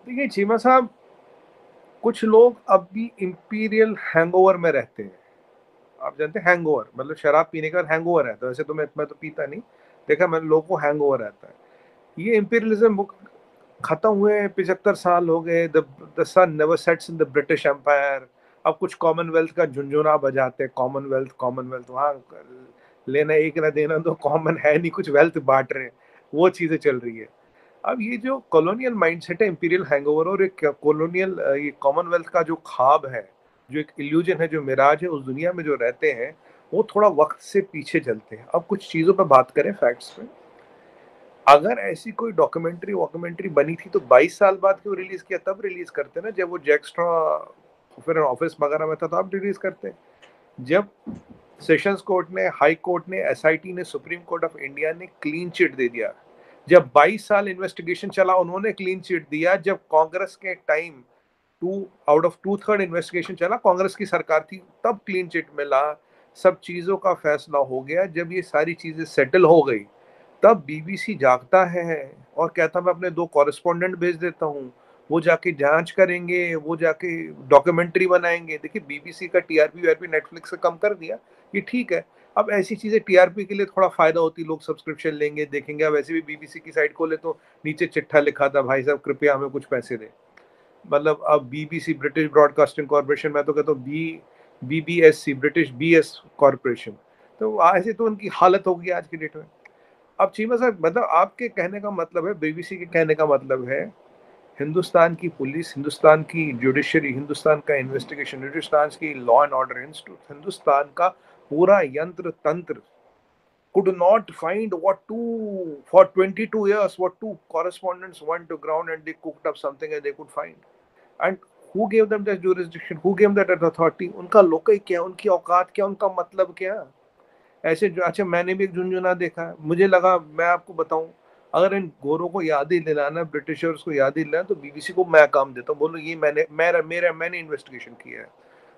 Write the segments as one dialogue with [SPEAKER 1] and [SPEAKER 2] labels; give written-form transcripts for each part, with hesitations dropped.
[SPEAKER 1] देखिए चीमा साहब, कुछ लोग अब भी इंपीरियल हैंगओवर में रहते हैं। आप जानते हैं हैंगओवर मतलब शराब पीने के बाद हैंगओवर रहता है। वैसे तो मैं तो पीता नहीं, देखा मैंने लोगों को हैंगओवर रहता है। ये इंपीरियलिज्म खत्म हुए 75 साल हो गए। The sun never sets in the British empire. अब कुछ कॉमनवेल्थ का झुंझुना बजाते हैं, कॉमनवेल्थ कॉमनवेल्थ, वहाँ लेना एक ना देना तो कॉमन है नहीं, कुछ वेल्थ बांट रहे हैं, वो चीजें चल रही है। अब ये जो कॉलोनियल माइंडसेट है, इंपीरियल हैंगओवर और एक कॉलोनियल ये कॉमनवेल्थ का जो ख्वाब है, जो एक इल्यूजन है, जो मिराज है, उस दुनिया में जो रहते हैं, वो थोड़ा वक्त से पीछे चलते हैं। अब कुछ चीजों पर बात करें, फैक्ट्स पे। अगर ऐसी कोई डॉक्यूमेंट्री वॉक्यूमेंट्री बनी थी तो 22 साल बाद क्यों रिलीज किया? तब रिलीज करते ना जब वो जैक स्ट्रॉ फिर ऑफिस वगैरह में था, तो आप रिलीज करते। जब सेशंस कोर्ट ने, हाई कोर्ट ने, एसआईटी ने, सुप्रीम कोर्ट ऑफ इंडिया ने क्लीन चिट दे दिया। जब 22 साल इन्वेस्टिगेशन चला, उन्होंने क्लीन चिट दिया। जब कांग्रेस के टाइम 2/3 इन्वेस्टिगेशन चला, कांग्रेस की सरकार थी, तब क्लीन चिट मिला। सब चीजों का फैसला हो गया। जब ये सारी चीजें सेटल हो गई, तब बीबीसी जागता है और कहता मैं अपने 2 कॉरेस्पॉन्डेंट भेज देता हूँ, वो जाके जांच करेंगे, वो जाके डॉक्यूमेंट्री बनाएंगे। देखिए बीबीसी का टीआरपी वीआरपी नेटफ्लिक्स से कम कर दिया, ये ठीक है। अब ऐसी चीजें टीआरपी के लिए थोड़ा फायदा होती, लोग सब्सक्रिप्शन लेंगे, देखेंगे। अब वैसे भी बीबीसी की साइट खोले तो नीचे चिट्ठा लिखा था, भाई साहब कृपया हमें कुछ पैसे दें। मतलब अब बीबीसी, ब्रिटिश ब्रॉडकास्टिंग कॉर्पोरेशन, मैं तो कहता हूँ बीबीएससी, ब्रिटिश बीएस कॉर्पोरेशन। तो ऐसे तो उनकी हालत होगी आज की डेट में। अब चीमा साहब, मतलब आपके कहने का मतलब है, बीबीसी के कहने का मतलब है, हिंदुस्तान की पुलिस, हिंदुस्तान की जुडिशरी, हिंदुस्तान का इन्वेस्टिगेशन, हिंदुस्तान की law and order institute, Hindustan का पूरा यंत्र तंत्र could not find what two for 22 years what two correspondents went to ground and they cooked up something and they could find. And who gave them that jurisdiction, who gave them that authority? उनका लोकई क्या, उनकी औकात क्या, उनका मतलब क्या? ऐसे अच्छा, मैंने भी एक झुंझुना देखा है, मुझे लगा मैं आपको बताऊं, अगर इन गोरों को याद ही दिलाना, ब्रिटिशर्स को याद ही दिलाना, तो बीबीसी को मैं काम देता हूँ। बोलो ये मैंने इन्वेस्टिगेशन किया है।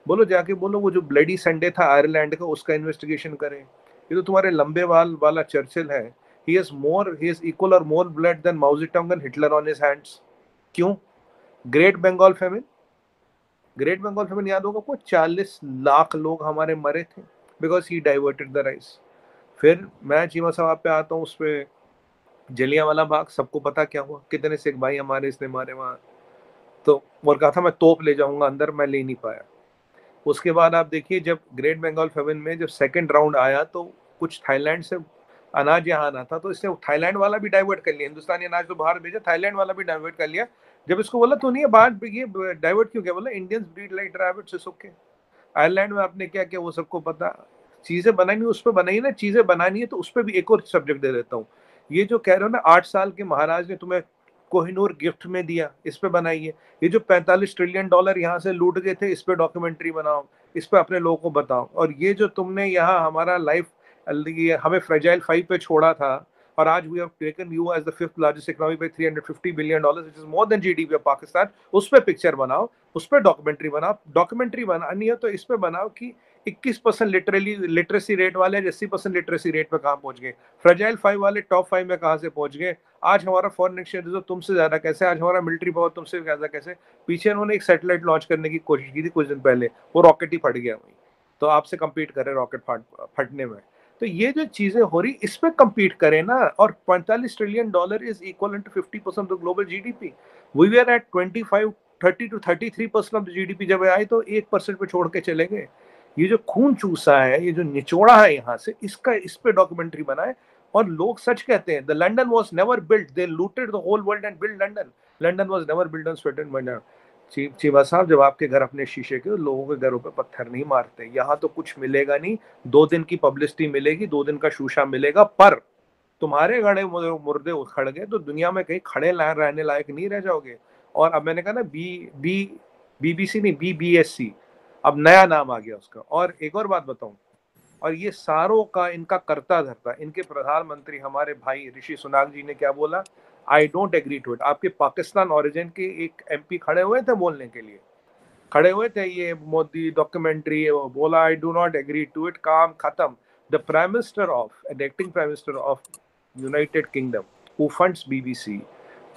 [SPEAKER 1] बोलो जाके बोलो वो जो ब्लडी संडे था आयरलैंड का, उसका इन्वेस्टिगेशन करें। ये तो तुम्हारे लंबे बाल वाला चर्चिल है, ही is equal or more blood than Mao Zedong and Hitler on his hands. क्यों? Great Bengal famine, great Bengal famine याद होगा आपको, 40 लाख लोग हमारे मरे थे because he diverted the rice. फिर मैं चीमा साहब पे आता हूँ, उस पे जलियांवाला बाग, सबको पता क्या हुआ, कितने सिख भाई हमारे इसने मारे वहां। तो और कहा था मैं तोप ले जाऊंगा अंदर, मैं ले नहीं पाया। उसके बाद आप देखिए, जब ग्रेट बंगाल फेमिन में जब सेकंड राउंड आया, तो कुछ थाईलैंड से अनाज यहाँ आना था, तो इसने थाईलैंड वाला भी डाइवर्ट कर लिया। हिंदुस्तानी अनाज तो बाहर भेजा, थाईलैंड वाला भी डाइवर्ट कर लिया। जब इसको बोला तो नहीं है बाहर, ये डाइवर्ट क्यों किया? बोला Indians breed like rabbits, it's okay. Ireland में आपने क्या किया वो सबको पता। चीजें बनानी उस पर बनाई ना, चीजें बनानी है तो उस पर भी एक और सब्जेक्ट दे देता हूँ। ये जो कह रहे हो ना 8 साल के महाराज ने तुम्हें कोहिनूर गिफ्ट में दिया, इस पे बनाइए। ये जो 45 ट्रिलियन डॉलर यहाँ से लूट गए थे, इस पे डॉक्यूमेंट्री बनाओ, इस पे अपने लोगों को बताओ। और ये जो तुमने यहाँ हमारा लाइफ, ये हमें फ्रेजाइल 5 पे छोड़ा था, और आज we have taken you as the 5th largest economy by $350 billion, which is more than GDP of Pakistan. उस पे पिक्चर बनाओ, उस पर डॉक्यूमेंट्री बनाओ। डॉक्यूमेंट्री बनानी है तो इस पे बनाओ कि 21% लिटरली लिटरेसी रेट वाले 80% लिटरेसी रेट पे कहाँ पहुंच गए, फ्रेजाइल 5 वाले टॉप 5 में कहाँ से पहुंच गए, आज हमारा फॉरेन एक्सचेंज रिजर्व तुमसे ज्यादा कैसे, आज हमारा मिलिट्री पावर तुमसे ज्यादा कैसे। पीछे उन्होंने एक सैटेलाइट लॉन्च करने की कोशिश की थी कुछ दिन पहले, वो रॉकेट ही फट गया वहीं। तो आपसे कम्पीट कर रहे रॉकेट फटने में। तो ये जो चीजें हो रही, इस पे कम्पीट करें ना। और $45 trillion is equal to 50% of global GDP. We were at 25-30 to 33% of GDP. जब आए तो 1% पे छोड़ के चले गए। ये जो खून चूसा है, ये जो निचोड़ा है यहाँ से, इसका इस पे डॉक्यूमेंट्री बनाए। और लोग सच कहते हैं, the London was never built, they looted the whole world and build London. London was never built on sweat and money. Cheema sahab, जब आपके घर अपने शीशे के, लोगों के घरों पे पत्थर नहीं मारते। यहाँ तो कुछ मिलेगा नहीं, 2 दिन की पब्लिसिटी मिलेगी, 2 दिन का शूशा मिलेगा, पर तुम्हारे गड़े मुर्दे उखड़ गए तो दुनिया में कहीं खड़े रहने लायक नहीं रह जाओगे। और अब मैंने कहा ना, बीबीसी नहीं, बीबीएससी, अब नया नाम आ गया उसका। और एक और बात बताऊं, और ये सारों का इनका करता धरता, इनके प्रधानमंत्री हमारे भाई ऋषि सुनाक जी ने क्या बोला, I don't agree to it. आपके पाकिस्तान ओरिजिन के एक एमपी खड़े हुए थे बोलने के लिए, खड़े हुए थे, ये मोदी डॉक्यूमेंट्री है, वो बोला I do not agree to it, काम खत्म। The prime minister of, the acting prime minister of United Kingdom, who funds BBC,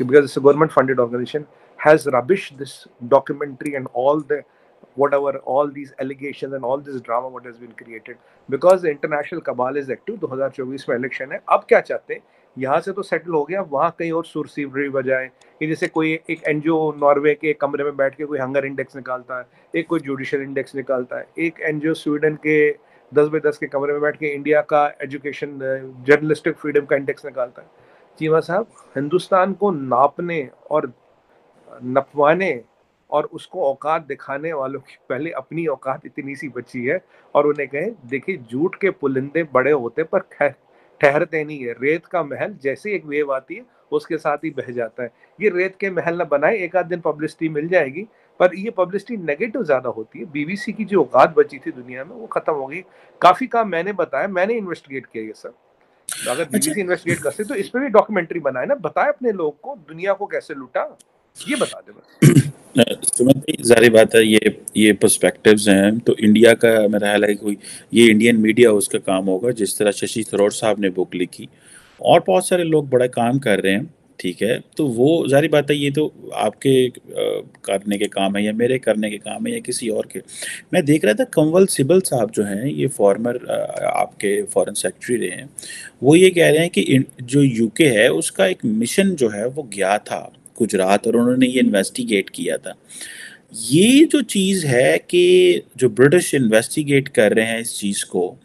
[SPEAKER 1] because it's a government funded organization, has rubbished this documentary and all the whatever, all these allegations and all this drama what has been created because the international cabal is active. 2024 में election है, अब क्या चाहते हैं, यहाँ से तो settle हो गया, वहाँ कहीं और सुरसीवरी बजाए कि जैसे कोई एक एनजीओ नॉर्वे के कमरे में बैठ के कोई हंगर इंडेक्स निकालता है, एक कोई जुडिशियल इंडेक्स निकालता है, एक एनजीओ स्वीडन के 10x10 के कमरे में बैठ के इंडिया का एजुकेशन जर्नलिस्टिक फ्रीडम का इंडेक्स निकालता है। चीमा साहब, हिंदुस्तान को नापने और नपवाने और उसको औकात दिखाने वालों की पहले अपनी औकात इतनी सी बची है और उन्हें कहे देखिए झूठ के पुलिंदे बड़े होते पर ठहरते नहीं है। रेत का महल जैसे एक वेव आती है उसके साथ ही बह जाता है। ये रेत के महल न बनाए, एक आध दिन पब्लिसिटी मिल जाएगी पर ये पब्लिसिटी नेगेटिव ज्यादा होती है। बीबीसी की जो औकात बची थी दुनिया में वो खत्म हो गई। काफी काम मैंने बताया, मैंने इन्वेस्टिगेट किया ये सब। अगर बीबीसी इन्वेस्टिगेट करते तो इस पे भी डॉक्यूमेंट्री बनाए ना, बताए अपने लोग को दुनिया को कैसे लूटा, ये बता दे बस।
[SPEAKER 2] सुमित भाई, जारी बात है ये पर्सपेक्टिव्स हैं, तो इंडिया का मेरा ख्याल है कोई ये इंडियन मीडिया उसका काम होगा। जिस तरह शशि थरूर साहब ने बुक लिखी और बहुत सारे लोग बड़ा काम कर रहे हैं, ठीक है, तो वो जारी बात है ये तो आपके करने के काम है या मेरे करने के काम है या किसी और के। मैं देख रहा था कंवल सिबल साहब जो हैं, ये फॉर्मर आपके फॉरेन सेक्रेटरी रहे हैं, वो ये कह रहे हैं कि जो यूके है उसका एक मिशन जो है वो गया था गुजरात और उन्होंने ये इन्वेस्टिगेट किया था। ये जो चीज़ है कि जो ब्रिटिश इन्वेस्टिगेट कर रहे हैं इस चीज़ को,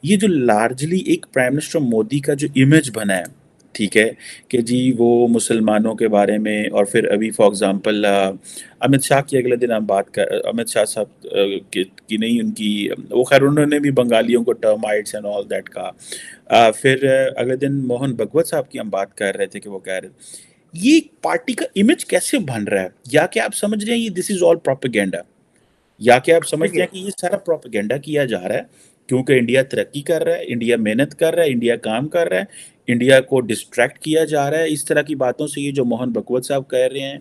[SPEAKER 2] ये जो लार्जली एक प्राइम मिनिस्टर मोदी का जो इमेज बना है, ठीक है, कि जी वो मुसलमानों के बारे में, और फिर अभी फॉर एग्जांपल अमित शाह की अगले दिन हम बात कर, अमित शाह साहब की नहीं उनकी, वो खैर उन्होंने भी बंगालियों को टर्माइट्स एंड ऑल दैट का। फिर अगले दिन मोहन भगवत साहब की हम बात कर रहे थे कि वो कह रहे थे ये पार्टी का इमेज कैसे बन रहा है, या क्या आप समझ रहे हैं ये दिस इज ऑल प्रोपेगेंडा, या क्या आप समझ रहे हैं कि ये सारा प्रोपेगेंडा किया जा रहा है क्योंकि इंडिया तरक्की कर रहा है, इंडिया मेहनत कर रहा है, इंडिया काम कर रहा है, इंडिया को डिस्ट्रैक्ट किया जा रहा है। इस तरह की बातों से ये जो मोहन भगवत साहब कह रहे हैं,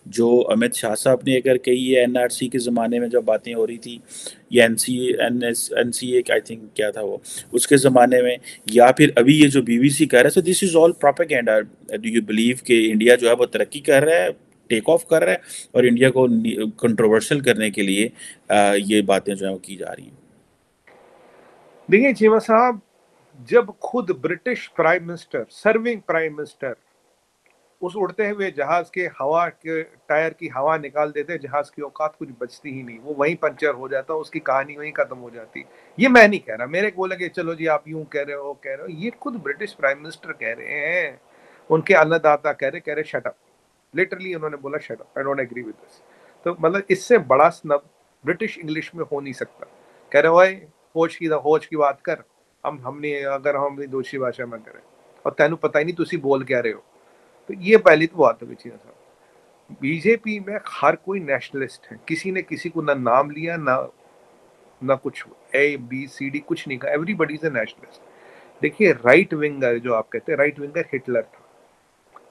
[SPEAKER 2] जो अमित शाह साहब ने अगर कही है एनआरसी के ज़माने में जब बातें हो रही थी, या एनसीए आई थिंक क्या था वो उसके ज़माने में, या फिर अभी ये जो बीबीसी कह रहा है, so this is all propaganda. Do you believe कि इंडिया जो है वो तरक्की कर रहा है, टेक ऑफ कर रहा है, और इंडिया को कंट्रोवर्शियल करने के लिए ये बातें जो है वो की जा रही हैं?
[SPEAKER 1] देखिए चीमा साहब, जब खुद British prime minister, serving prime minister, उस उड़ते हुए जहाज के हवा के टायर की हवा निकाल देते, जहाज की औकात कुछ बचती ही नहीं, वो वहीं पंचर हो जाता, उसकी कहानी वहीं खत्म हो जाती। ये मैं नहीं कह रहा, मेरे को लगे चलो जी आप यूं कह रहे हो कह रहे हो, ये खुद ब्रिटिश प्राइम मिनिस्टर कह रहे हैं, उनके अन्नदाता कह रहे शट अप। लिटरली उन्होंने बोला shut up, I don't agree with this. तो मतलब इससे बड़ा स्नब ब्रिटिश इंग्लिश में हो नहीं सकता। कह रहे ओए होश की बात कर, हमने अगर हम अपनी दोषी भाषा में करें और तेनू पता ही नहीं तुसी बोल क्या रहे हो। तो ये पहली तो बात है चीज़ साहब। बीजेपी में हर कोई नेशनलिस्ट है, किसी ने किसी को ना नाम लिया ना कुछ ABCD कुछ नहीं कहा, एवरीबडी इज अ नेशनलिस्ट। देखिए राइट विंगर जो आप कहते हैं, राइट विंगर हिटलर था,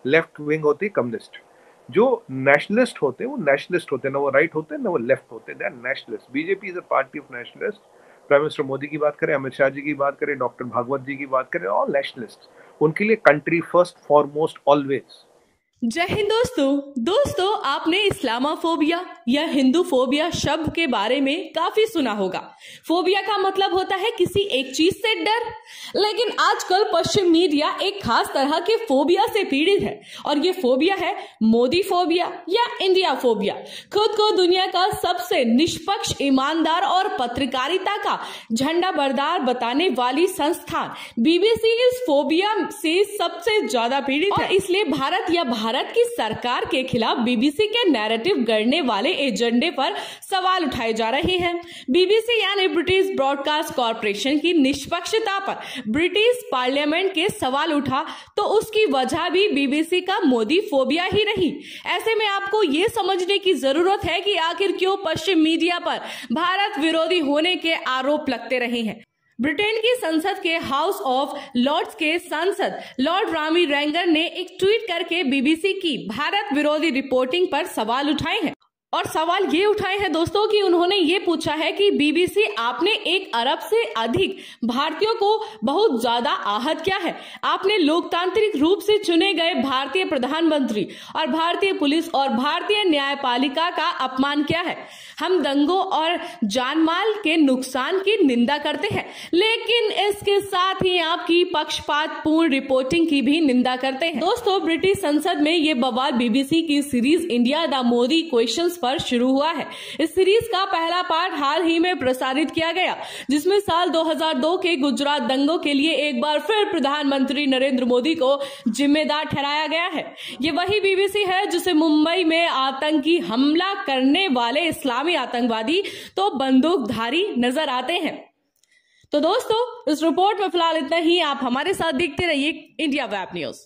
[SPEAKER 1] लेफ्ट विंग होती है कम्युनिस्ट। जो नेशनलिस्ट होते हैं वो नेशनलिस्ट होते हैं, ना वो राइट होते हैं ना वो लेफ्ट होते हैं, they are nationalist. BJP is a party of nationalist. Prime minister Modi की बात करें, अमित शाह जी की बात करें, डॉक्टर भागवत जी की बात करें, ऑल नेशनलिस्ट। उनके लिए कंट्री फर्स्ट फॉरमोस्ट ऑलवेज।
[SPEAKER 3] जय हिंद दोस्तों, आपने इस्लामोफोबिया या हिंदूफोबिया शब्द के बारे में काफी सुना होगा। फोबिया का मतलब होता है किसी एक चीज से डर, लेकिन आजकल पश्चिम मीडिया एक खास तरह के फोबिया से पीड़ित है, और ये फोबिया है मोदी फोबिया या इंडिया फोबिया। खुद को दुनिया का सबसे निष्पक्ष, ईमानदार और पत्रकारिता का झंडा बरदार बताने वाली संस्थान बीबीसी इस फोबिया से सबसे ज्यादा पीड़ित है, और इसलिए भारत की सरकार के खिलाफ बीबीसी के नैरेटिव गढ़ने वाले एजेंडे पर सवाल उठाए जा रहे हैं। बीबीसी यानी ब्रिटिश ब्रॉडकास्ट कॉर्पोरेशन की निष्पक्षता पर ब्रिटिश पार्लियामेंट के सवाल उठा, तो उसकी वजह भी बीबीसी का मोदी फोबिया ही रही। ऐसे में आपको ये समझने की जरूरत है कि आखिर क्यों पश्चिम मीडिया पर भारत विरोधी होने के आरोप लगते रहे हैं। ब्रिटेन की संसद के हाउस ऑफ लॉर्ड्स के सांसद लॉर्ड रामी रैंगर ने एक ट्वीट करके बीबीसी की भारत विरोधी रिपोर्टिंग पर सवाल उठाए हैं। और सवाल ये उठाए हैं दोस्तों कि उन्होंने ये पूछा है कि बीबीसी आपने 1 अरब से अधिक भारतीयों को बहुत ज्यादा आहत किया है। आपने लोकतांत्रिक रूप से चुने गए भारतीय प्रधानमंत्री और भारतीय पुलिस और भारतीय न्यायपालिका का अपमान किया है। हम दंगों और जानमाल के नुकसान की निंदा करते हैं, लेकिन इसके साथ ही आपकी पक्षपातपूर्ण रिपोर्टिंग की भी निंदा करते हैं। दोस्तों, ब्रिटिश संसद में ये बवाल बीबीसी की series India the Modi questions पर शुरू हुआ है। इस सीरीज का पहला पार्ट हाल ही में प्रसारित किया गया, जिसमें साल 2002 के गुजरात दंगों के लिए एक बार फिर प्रधानमंत्री नरेंद्र मोदी को जिम्मेदार ठहराया गया है। ये वही बीबीसी है जिसे मुंबई में आतंकी हमला करने वाले इस्लामी आतंकवादी तो बंदूकधारी नजर आते हैं। तो दोस्तों, इस रिपोर्ट में फिलहाल इतना ही। आप हमारे साथ देखते रहिए इंडिया वेब न्यूज।